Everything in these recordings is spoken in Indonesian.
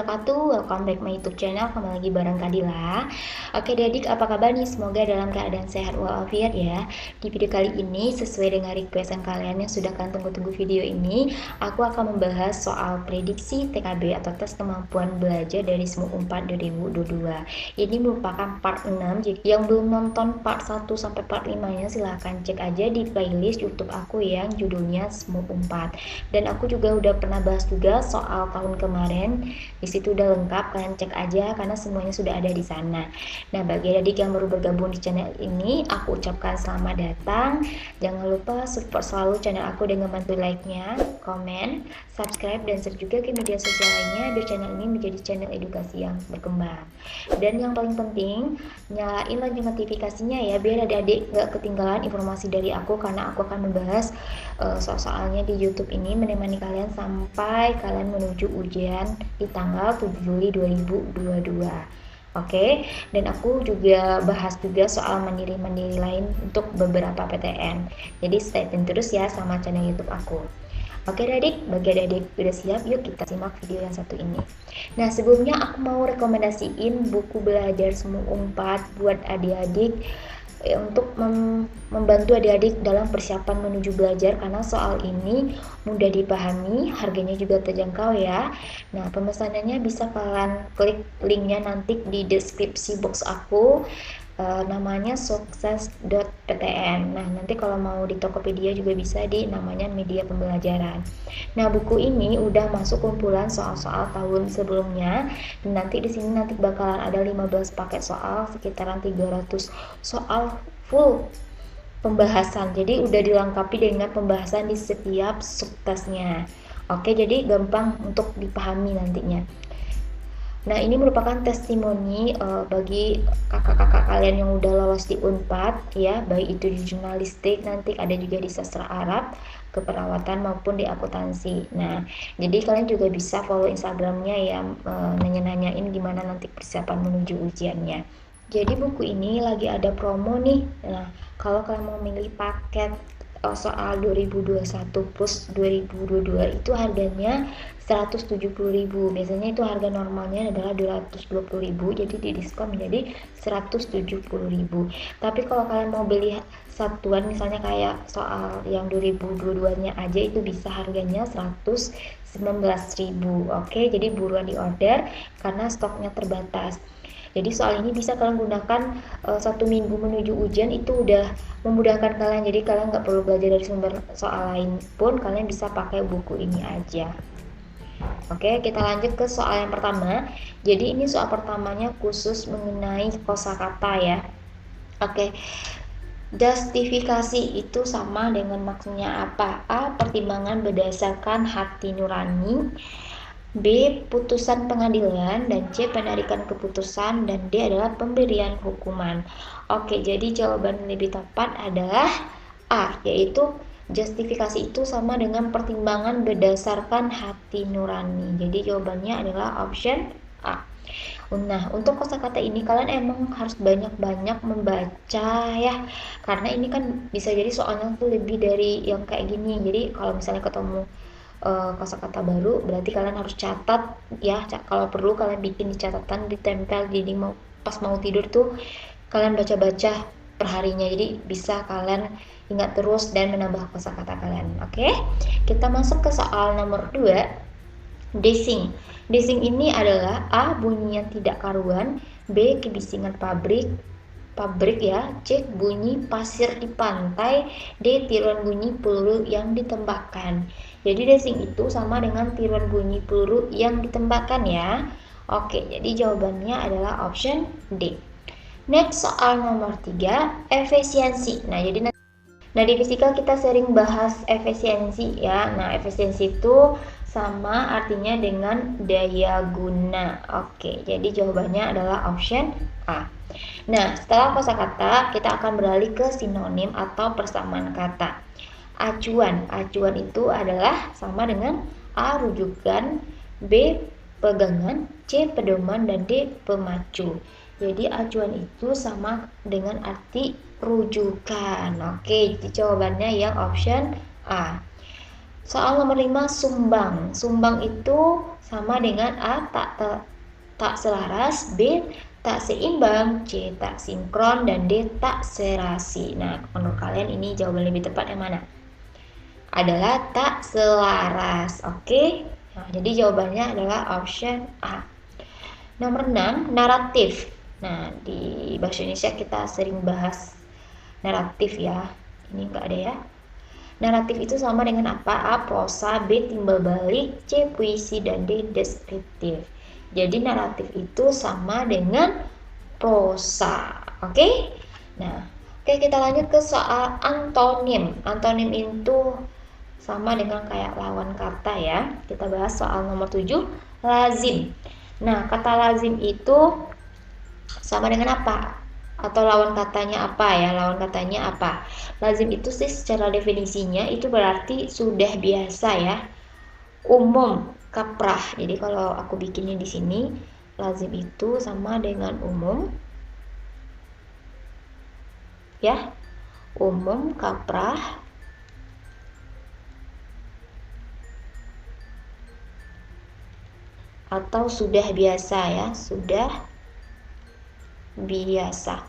wabarakatuh. Welcome back my YouTube channel. Kembali lagi bareng Kadila. Oke adik, apa kabar nih? Semoga dalam keadaan sehat walafiat ya. Di video kali ini sesuai dengan requestan kalian yang sudah kalian tunggu-tunggu video ini, aku akan membahas soal prediksi TKB atau tes kemampuan belajar dari SMU 4 2022. Ini merupakan part 6. Jadi yang belum nonton part 1 sampai part 5-nya silahkan cek aja di playlist YouTube aku yang judulnya SMU 4. Dan aku juga udah pernah bahas juga soal tahun kemarin, di situ udah lengkap, kalian cek aja karena semuanya sudah ada di sana. Nah, bagi adik yang baru bergabung di channel ini, aku ucapkan selamat datang. Jangan lupa support selalu channel aku dengan bantu like-nya, komen, subscribe, dan share juga ke media sosial lainnya biar channel ini menjadi channel edukasi yang berkembang. Dan yang paling penting, nyalain lonceng notifikasinya ya biar adik-adik gak ketinggalan informasi dari aku, karena aku akan membahas soal-soalnya di YouTube ini menemani kalian sampai kalian menuju ujian di tanggal 7 Juli 2022. Oke, dan aku juga bahas juga soal mandiri-mandiri lain untuk beberapa PTN. Jadi stay tune terus ya sama channel YouTube aku. Oke adik, bagi adik udah siap, yuk kita simak video yang satu ini. Nah, sebelumnya aku mau rekomendasiin buku belajar SMU 4 buat adik-adik untuk membantu adik-adik dalam persiapan menuju belajar, karena soal ini mudah dipahami, harganya juga terjangkau ya. Nah, pemesanannya bisa kalian klik linknya nanti di deskripsi box aku, namanya sukses.ptn. Nah, nanti kalau mau di Tokopedia juga bisa di namanya media pembelajaran. Nah, buku ini udah masuk kumpulan soal-soal tahun sebelumnya, dan nanti di sini nanti bakalan ada 15 paket soal, sekitaran 300 soal full pembahasan. Jadi udah dilengkapi dengan pembahasan di setiap subtesnya. Oke, jadi gampang untuk dipahami nantinya. Nah, ini merupakan testimoni bagi kakak-kakak kalian yang udah lolos di Unpad ya, baik itu di jurnalistik, nanti ada juga di sastra Arab, keperawatan maupun di akuntansi. Nah, jadi kalian juga bisa follow Instagramnya ya, nanya-nanyain gimana nanti persiapan menuju ujiannya. Jadi buku ini lagi ada promo nih. Nah, kalau kalian mau milih paket soal 2021 plus 2022 itu harganya 170.000. Biasanya itu harga normalnya adalah 220.000, jadi didiskon menjadi 170.000. Tapi kalau kalian mau beli satuan, misalnya kayak soal yang 2022-nya aja, itu bisa harganya 119.000. Oke, jadi buruan di order karena stoknya terbatas. Jadi soal ini bisa kalian gunakan 1 minggu menuju ujian, itu udah memudahkan kalian. Jadi kalian nggak perlu belajar dari sumber soal lain pun, kalian bisa pakai buku ini aja. Oke, kita lanjut ke soal yang pertama. Jadi ini soal pertamanya khusus mengenai kosakata ya. Oke, justifikasi itu sama dengan maksudnya apa? A. Pertimbangan berdasarkan hati nurani, B. Putusan pengadilan, dan C. Penarikan keputusan, dan D. adalah pemberian hukuman. Oke, jadi jawaban lebih tepat adalah A, yaitu justifikasi itu sama dengan pertimbangan berdasarkan hati nurani. Jadi jawabannya adalah option A. Nah, untuk kosakata ini kalian emang harus banyak-banyak membaca ya, karena ini kan bisa jadi soalnya tuh lebih dari yang kayak gini. Jadi kalau misalnya ketemu kosakata baru, berarti kalian harus catat ya. Kalau perlu kalian bikin di catatan, ditempel, jadi pas mau tidur tuh kalian baca-baca perharinya, jadi bisa kalian ingat terus dan menambah kosakata kalian. Oke, kita masuk ke soal nomor 2. Desing. Desing ini adalah A. bunyi yang tidak karuan, B. kebisingan pabrik ya, C. bunyi pasir di pantai, D. tiruan bunyi peluru yang ditembakkan. Jadi desing itu sama dengan tiruan bunyi peluru yang ditembakkan ya. Oke, jadi jawabannya adalah option D. Next, soal nomor 3, efisiensi. Nah, di fisika kita sering bahas efisiensi ya. Nah, efisiensi itu sama artinya dengan daya guna. Oke, jadi jawabannya adalah option A. Nah, setelah kosakata kita akan beralih ke sinonim atau persamaan kata. Acuan itu adalah sama dengan A. rujukan, B. pegangan, C. pedoman, dan D. pemacu. Jadi acuan itu sama dengan arti rujukan. Oke, jadi jawabannya yang option A. Soal nomor 5, sumbang. Sumbang itu sama dengan A, tak selaras, B, tak seimbang, C, tak sinkron, dan D, tak serasi. Nah, menurut kalian ini jawaban lebih tepat yang mana? Adalah tak selaras. Oke? Nah, jadi jawabannya adalah option A. Nomor 6, naratif. Nah, di bahasa Indonesia kita sering bahas naratif ya. Ini enggak ada ya. Naratif itu sama dengan apa? A, prosa, B, timbal balik, C, puisi, dan D, deskriptif. Jadi naratif itu sama dengan prosa. Oke? Nah, oke, kita lanjut ke soal antonim. Antonim itu sama dengan kayak lawan kata ya. Kita bahas soal nomor 7, lazim. Nah, kata lazim itu sama dengan apa? Atau lawan katanya apa ya? Lawan katanya apa? Lazim itu sih secara definisinya itu berarti sudah biasa ya. Umum, kaprah. Jadi kalau aku bikinnya di sini, lazim itu sama dengan umum. Ya. Umum, kaprah. Atau sudah biasa ya, sudah biasa.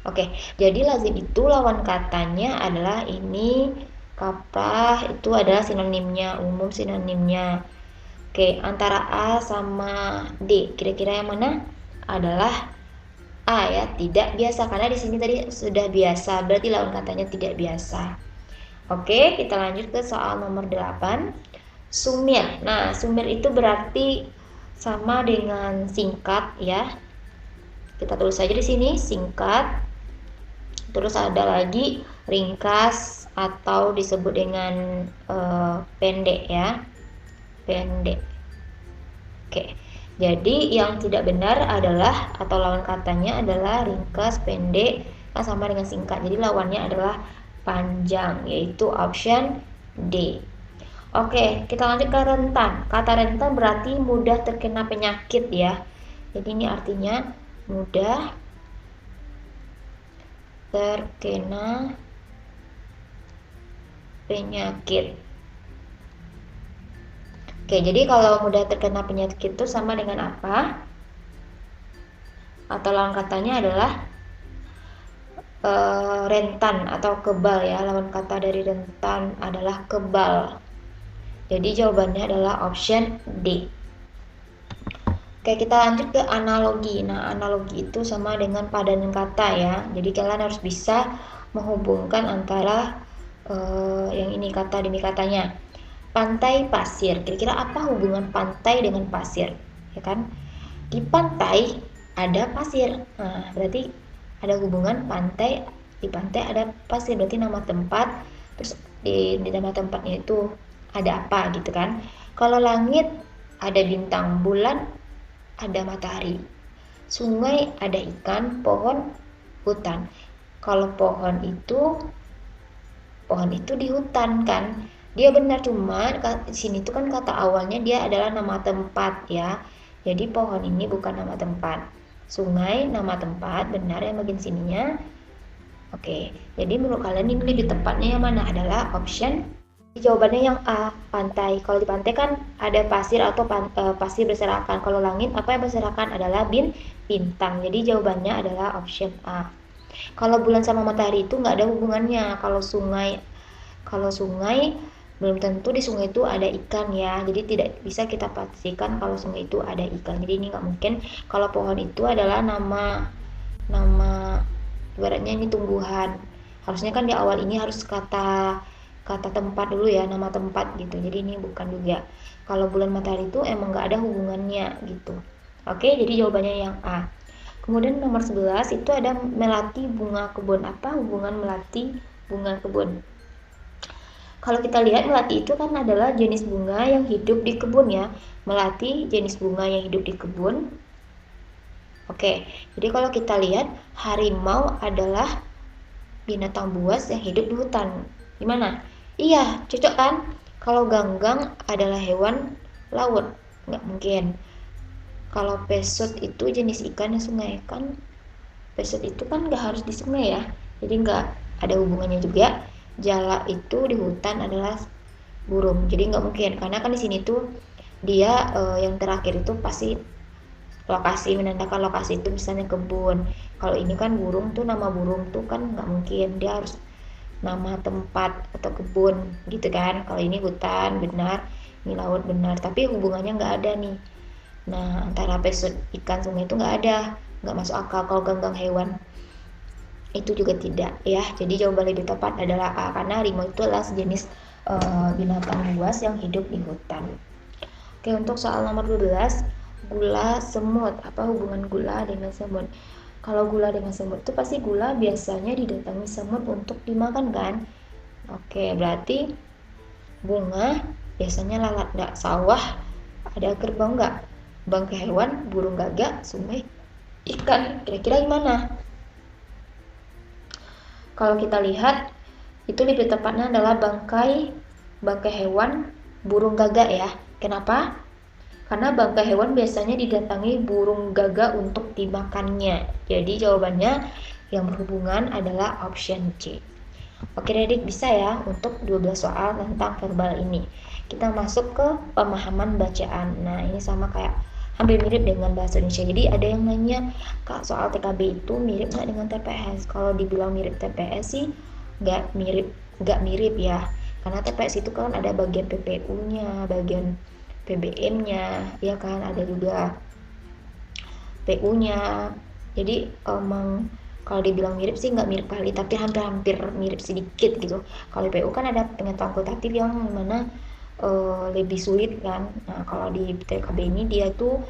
Oke, jadi lazim itu lawan katanya adalah ini, kaprah itu adalah sinonimnya, umum sinonimnya. Oke, antara A sama D, kira-kira yang mana? Adalah A ya, tidak biasa, karena di sini tadi sudah biasa, berarti lawan katanya tidak biasa. Oke, kita lanjut ke soal nomor 8. Sumir. Nah, sumir itu berarti sama dengan singkat ya. Kita tulis saja di sini singkat. Terus ada lagi ringkas atau disebut dengan pendek ya. Pendek. Oke. Jadi yang tidak benar adalah atau lawan katanya adalah ringkas, pendek, sama dengan singkat. Jadi lawannya adalah panjang, yaitu option D. Oke, kita lanjut ke rentan. Kata rentan berarti mudah terkena penyakit ya. Jadi ini artinya mudah terkena penyakit. Oke, jadi kalau mudah terkena penyakit itu sama dengan apa? Atau lawan katanya adalah rentan atau kebal ya. Lawan kata dari rentan adalah kebal. Jadi jawabannya adalah option D. Oke, kita lanjut ke analogi. Nah, analogi itu sama dengan padanan kata ya. Jadi kalian harus bisa menghubungkan antara yang ini kata demi katanya. Pantai, pasir. Kira-kira apa hubungan pantai dengan pasir? Ya kan? Di pantai ada pasir. Nah, berarti ada hubungan pantai, di pantai ada pasir, berarti nama tempat. Terus di nama tempatnya itu ada apa gitu kan? Kalau langit ada bintang, bulan ada matahari, sungai ada ikan, pohon hutan. Kalau pohon itu di hutan kan, dia benar, cuma di sini tuh kan kata awalnya dia adalah nama tempat ya. Jadi pohon ini bukan nama tempat. Sungai nama tempat, benar yang bagian sininya. Oke, jadi menurut kalian ini lebih tepatnya yang mana? Adalah option. Jawabannya yang A, pantai. Kalau di pantai kan ada pasir atau pasir berserakan. Kalau langit apa yang berserakan adalah bintang. Jadi jawabannya adalah option A. Kalau bulan sama matahari itu nggak ada hubungannya. Kalau sungai belum tentu di sungai itu ada ikan ya. Jadi tidak bisa kita pastikan kalau sungai itu ada ikan. Jadi ini nggak mungkin. Kalau pohon itu adalah nama ibaratnya ini tumbuhan. Harusnya kan di awal ini harus kata tempat dulu ya, nama tempat gitu. Jadi ini bukan juga. Kalau bulan matahari itu emang nggak ada hubungannya gitu. Oke, jadi jawabannya yang A. Kemudian nomor 11 itu ada melati bunga kebun. Apa hubungan melati bunga kebun? Kalau kita lihat melati itu kan adalah jenis bunga yang hidup di kebun ya. Melati jenis bunga yang hidup di kebun. Oke, jadi kalau kita lihat harimau adalah binatang buas yang hidup di hutan. Gimana? Iya, cocok kan? Kalau ganggang adalah hewan laut, nggak mungkin. Kalau pesut itu jenis ikan yang sungai kan? Pesut itu kan nggak harus di sungai ya, jadi nggak ada hubungannya juga. Jala itu di hutan adalah burung. Jadi nggak mungkin, karena kan di sini tuh dia yang terakhir itu pasti lokasi, menandakan lokasi itu misalnya kebun. Kalau ini kan burung tuh, nama burung tuh kan nggak mungkin, dia harus nama tempat atau kebun gitu kan. Kalau ini hutan benar, ini laut benar, tapi hubungannya nggak ada nih. Nah, antara episode ikan sungai itu nggak ada, nggak masuk akal. Kalau ganggang hewan itu juga tidak ya. Jadi jawaban lebih tepat adalah A, karena harimau itu adalah sejenis binatang buas yang hidup di hutan. Oke, untuk soal nomor 12, gula semut. Apa hubungan gula dengan semut? Kalau gula dengan semut itu pasti gula biasanya didatangi semut untuk dimakan kan? Oke, berarti bunga biasanya lalat nggak, sawah ada kerbau nggak, bangkai hewan, burung gagak, sungai ikan. Kira-kira gimana? Kalau kita lihat itu lebih tepatnya adalah bangkai hewan, burung gagak ya. Kenapa? Karena bangkai hewan biasanya didatangi burung gagak untuk dimakannya. Jadi jawabannya yang berhubungan adalah option C. Oke adik, bisa ya untuk 12 soal tentang verbal ini. Kita masuk ke pemahaman bacaan. Nah, ini sama kayak hampir mirip dengan bahasa Indonesia. Jadi ada yang nanya, Kak, soal TKB itu mirip nggak dengan TPS? Kalau dibilang mirip TPS sih nggak mirip ya. Karena TPS itu kan ada bagian PPU-nya, bagian PBM-nya, ya kan, ada juga PU-nya. Jadi emang kalau dibilang mirip sih nggak mirip kali, tapi hampir-hampir mirip sedikit gitu. Kalau PU kan ada pengetahuan kualitatif yang mana lebih sulit kan. Nah, kalau di TKB ini dia tuh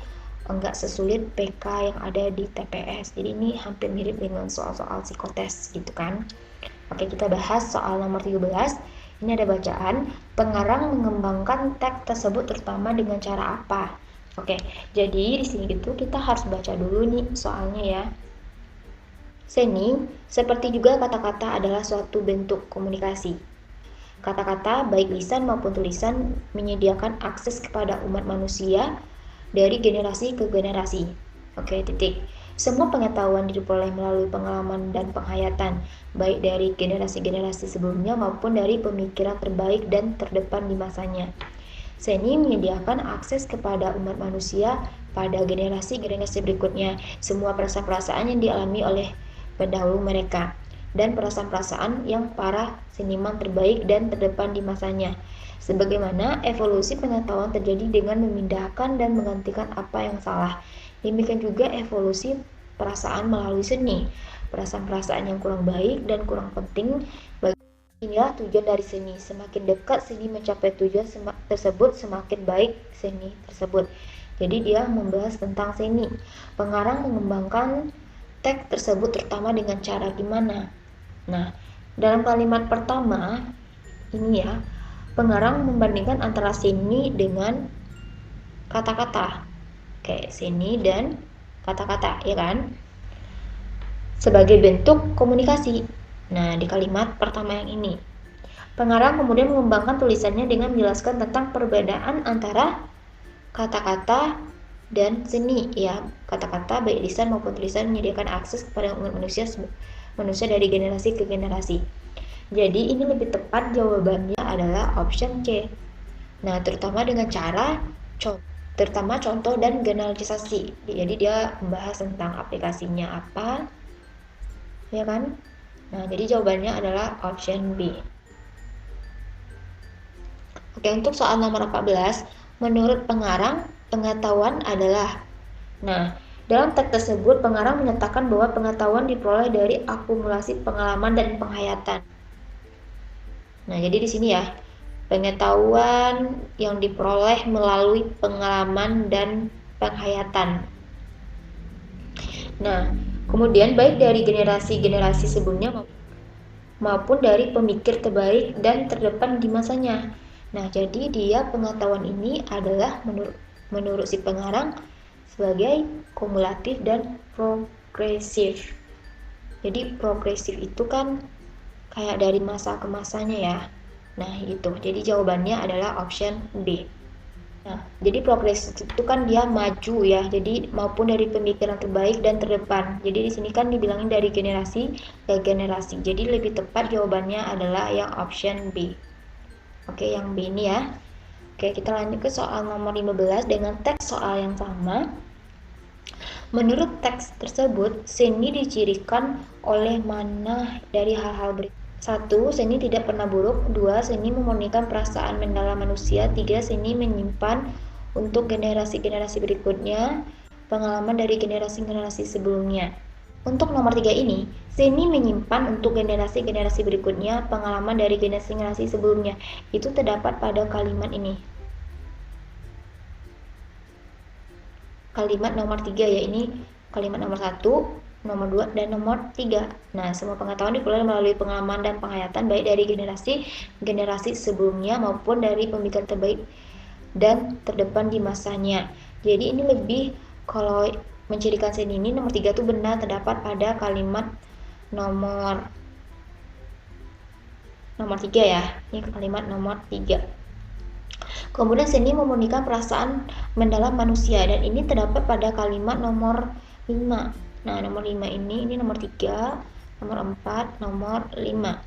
nggak sesulit PK yang ada di TPS. Jadi ini hampir mirip dengan soal-soal psikotes gitu kan. Oke, kita bahas soal nomor 13. Ini ada bacaan, pengarang mengembangkan teks tersebut terutama dengan cara apa? Oke, jadi di sini gitu kita harus baca dulu nih soalnya ya. Seni, seperti juga kata-kata adalah suatu bentuk komunikasi. Kata-kata, baik lisan maupun tulisan, menyediakan akses kepada umat manusia dari generasi ke generasi. Oke, titik. Semua pengetahuan diperoleh melalui pengalaman dan penghayatan, baik dari generasi-generasi sebelumnya maupun dari pemikiran terbaik dan terdepan di masanya. Seni menyediakan akses kepada umat manusia pada generasi-generasi berikutnya, semua perasaan-perasaan yang dialami oleh pendahulu mereka, dan perasaan-perasaan yang para seniman terbaik dan terdepan di masanya. Sebagaimana evolusi pengetahuan terjadi dengan memindahkan dan menggantikan apa yang salah. Demikian juga evolusi perasaan melalui seni. Perasaan-perasaan yang kurang baik dan kurang penting bagi inilah tujuan dari seni. Semakin dekat seni mencapai tujuan tersebut, semakin baik seni tersebut. Jadi dia membahas tentang seni. Pengarang mengembangkan teks tersebut terutama dengan cara gimana? Nah, dalam kalimat pertama ini ya, pengarang membandingkan antara seni dengan kata-kata. Oke, seni dan kata-kata, ya kan? Sebagai bentuk komunikasi. Nah, di kalimat pertama yang ini, pengarang kemudian mengembangkan tulisannya dengan menjelaskan tentang perbedaan antara kata-kata dan seni, ya. Kata-kata baik lisan maupun tulisan menyediakan akses kepada umat manusia dari generasi ke generasi. Jadi ini lebih tepat jawabannya adalah option C. Nah, terutama dengan cara terutama contoh dan generalisasi. Jadi dia membahas tentang aplikasinya apa, ya kan? Nah, jadi jawabannya adalah option B. Oke, untuk soal nomor 14, menurut pengarang, pengetahuan adalah. Nah, dalam teks tersebut pengarang menyatakan bahwa pengetahuan diperoleh dari akumulasi pengalaman dan penghayatan. Nah, jadi di sini ya, pengetahuan yang diperoleh melalui pengalaman dan penghayatan. Nah, kemudian baik dari generasi-generasi sebelumnya maupun dari pemikir terbaik dan terdepan di masanya. Nah, jadi dia pengetahuan ini adalah menurut si pengarang sebagai kumulatif dan progresif. Jadi progresif itu kan kayak dari masa ke masanya ya. Nah, itu. Jadi jawabannya adalah option B. Nah, jadi progresif itu kan dia maju ya. Jadi maupun dari pemikiran terbaik dan terdepan. Jadi di sini kan dibilangin dari generasi ke generasi. Jadi lebih tepat jawabannya adalah yang option B. Oke, yang B ini ya. Oke, kita lanjut ke soal nomor 15 dengan teks soal yang sama. Menurut teks tersebut, seni dicirikan oleh mana dari hal-hal berikut? 1. Seni tidak pernah buruk. 2. Seni memurnikan perasaan mendalam manusia. 3. Seni menyimpan untuk generasi-generasi berikutnya pengalaman dari generasi-generasi sebelumnya. Untuk nomor 3 ini, seni menyimpan untuk generasi-generasi berikutnya pengalaman dari generasi-generasi sebelumnya. Itu terdapat pada kalimat ini. Kalimat nomor 3 ya, ini kalimat nomor 1, nomor 2, dan nomor 3. Nah, semua pengetahuan diperoleh melalui pengalaman dan penghayatan baik dari generasi sebelumnya maupun dari pemikiran terbaik dan terdepan di masanya. Jadi ini lebih, kalau mencirikan seni ini nomor 3 itu benar terdapat pada kalimat nomor 3 ya. Ini kalimat nomor 3. Kemudian seni memurnikan perasaan mendalam manusia, dan ini terdapat pada kalimat nomor 5. Nah, nomor 5 ini nomor 3, nomor 4, nomor 5.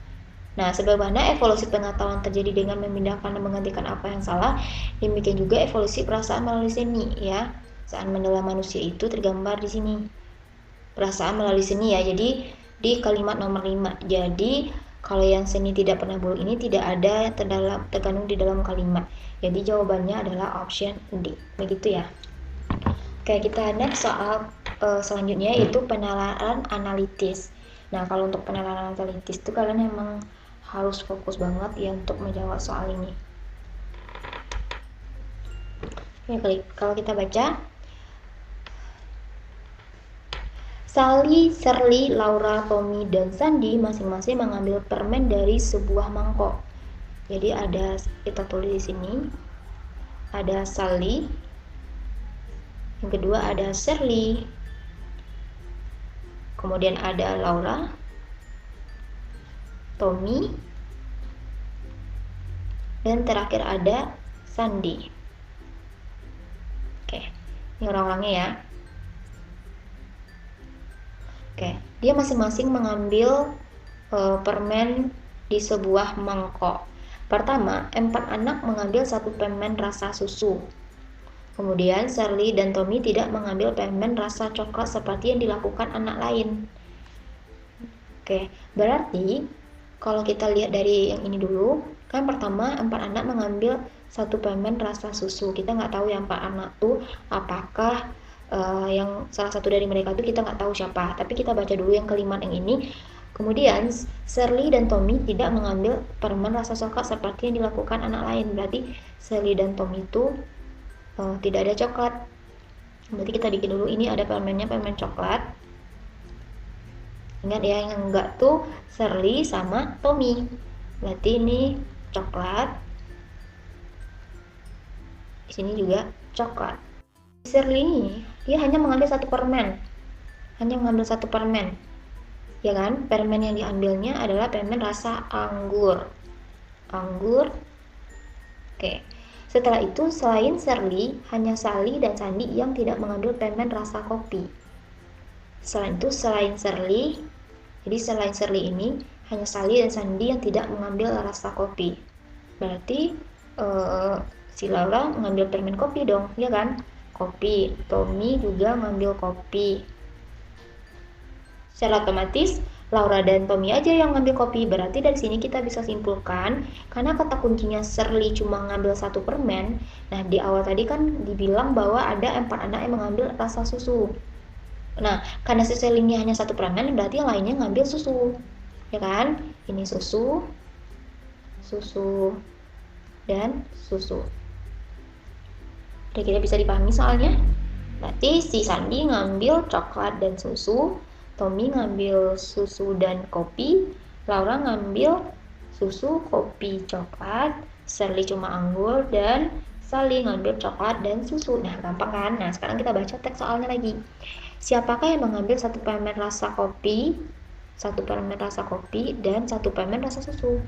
Nah, sebagaimana evolusi pengetahuan terjadi dengan memindahkan dan menggantikan apa yang salah, demikian juga evolusi perasaan melalui seni ya. Perasaan mendalam manusia itu tergambar di sini. Perasaan melalui seni ya. Jadi di kalimat nomor 5. Jadi kalau yang seni tidak pernah buruk ini tidak ada terkandung di dalam kalimat. Jadi jawabannya adalah option D. Begitu ya. Oke, kita next soal selanjutnya yaitu penalaran analitis. Nah, kalau untuk penalaran analitis itu kalian memang harus fokus banget ya untuk menjawab soal ini. Oke, kalau kita baca, Sally, Shirley, Laura, Tommy, dan Sandy masing-masing mengambil permen dari sebuah mangkok. Jadi ada, kita tulis di sini, ada Sally, yang kedua ada Shirley, kemudian ada Laura, Tommy, dan terakhir ada Sandy. Oke, ini orang-orangnya ya. Oke, dia masing-masing mengambil permen di sebuah mangkok. Pertama, 4 anak mengambil 1 permen rasa susu. Kemudian Shirley dan Tommy tidak mengambil permen rasa coklat seperti yang dilakukan anak lain. Oke, berarti kalau kita lihat dari yang ini dulu, kan pertama 4 anak mengambil 1 permen rasa susu. Kita nggak tahu yang 4 anak tuh apakah yang salah satu dari mereka itu kita nggak tahu siapa. Tapi kita baca dulu yang kalimat yang ini. Kemudian Shirley dan Tommy tidak mengambil permen rasa coklat seperti yang dilakukan anak lain. Berarti Shirley dan Tommy itu tidak ada coklat. Berarti kita bikin dulu, ini ada permennya, permen coklat. Ingat ya, yang enggak tuh Shirley sama Tommy. Berarti ini coklat. Di sini juga coklat. Shirley ini dia hanya mengambil 1 permen. Hanya mengambil 1 permen. Ya kan? Permen yang diambilnya adalah permen rasa anggur. Anggur. Oke. Setelah itu, selain Shirley, hanya Sally dan Sandy yang tidak mengambil permen rasa kopi. Selain itu, selain Shirley, jadi selain Shirley ini, hanya Sally dan Sandy yang tidak mengambil rasa kopi. Berarti si Laura mengambil permen kopi dong, ya kan? Kopi. Tommy juga mengambil kopi. Secara otomatis Laura dan Tommy aja yang ngambil kopi. Berarti dari sini kita bisa simpulkan, karena kata kuncinya Shirley cuma ngambil 1 permen. Nah, di awal tadi kan dibilang bahwa ada 4 anak yang mengambil rasa susu. Nah, karena si Shirley ini hanya 1 permen, berarti yang lainnya ngambil susu. Ya kan? Ini susu, susu, dan susu. Kira-kira bisa dipahami soalnya? Berarti si Sandy ngambil coklat dan susu, Tommy ngambil susu dan kopi, Laura ngambil susu, kopi, coklat, Shirley cuma anggur, dan Sally ngambil coklat dan susu. Nah, gampang kan? Nah, sekarang kita baca teks soalnya lagi. Siapakah yang mengambil 1 permen rasa kopi, 1 permen rasa kopi, dan 1 permen rasa susu?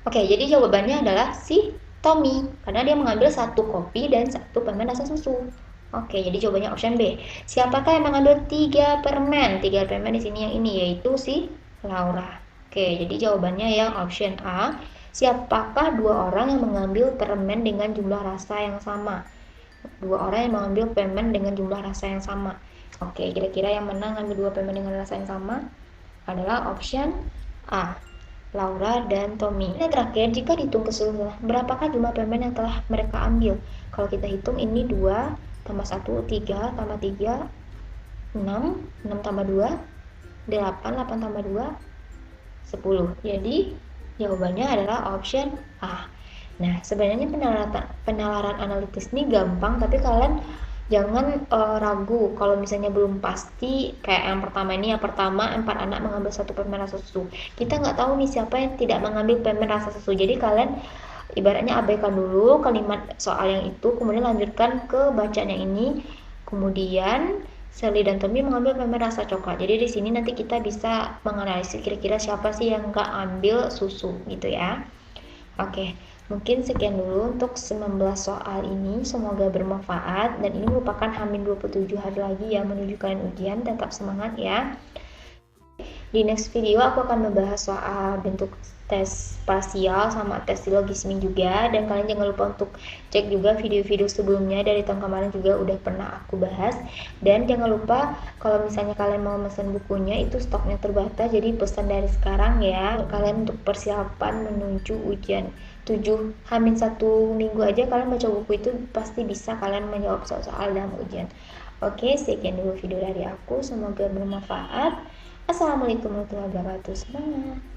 Oke, jadi jawabannya adalah si Tommy, karena dia mengambil 1 kopi dan 1 permen rasa susu. Oke, jadi jawabannya option B. Siapakah yang mengambil 3 permen? 3 permen di sini yang ini, yaitu si Laura. Oke, jadi jawabannya yang option A. Siapakah dua orang yang mengambil permen dengan jumlah rasa yang sama? Dua orang yang mengambil permen dengan jumlah rasa yang sama. Oke, kira-kira yang menang ngambil dua permen dengan rasa yang sama adalah option A, Laura dan Tommy. Yang terakhir, jika dihitung keseluruhan, berapakah jumlah permen yang telah mereka ambil? Kalau kita hitung ini 2 tambah 1, 3 tambah 3, 6, 6 tambah 2, 8, 8 tambah 2, 10. Jadi jawabannya adalah option A. Nah, sebenarnya penalaran analitis ini gampang, tapi kalian jangan ragu kalau misalnya belum pasti. Kayak yang pertama ini, yang pertama 4 anak mengambil satu permen rasa susu. Kita nggak tahu nih siapa yang tidak mengambil permen rasa susu. Jadi kalian ibaratnya abaikan dulu kalimat soal yang itu, kemudian lanjutkan ke bacaan yang ini. Kemudian Sally dan Tommy mengambil permen rasa coklat. Jadi di sini nanti kita bisa menganalisis kira-kira siapa sih yang nggak ambil susu gitu ya. Oke, mungkin sekian dulu untuk 19 soal ini. Semoga bermanfaat, dan ini merupakan H-27 hari lagi ya menuju kalian ujian. Tetap semangat ya. Di next video aku akan membahas soal bentuk tes spasial sama tes silogisme juga, dan kalian jangan lupa untuk cek juga video-video sebelumnya dari tahun kemarin juga udah pernah aku bahas. Dan jangan lupa kalau misalnya kalian mau pesan bukunya itu stoknya terbatas, jadi pesan dari sekarang ya kalian untuk persiapan menuju ujian 1 minggu aja kalian baca buku itu pasti bisa kalian menjawab soal-soal dalam ujian. Oke, sekian dulu video dari aku, semoga bermanfaat. Assalamualaikum warahmatullahi wabarakatuh. Semangat.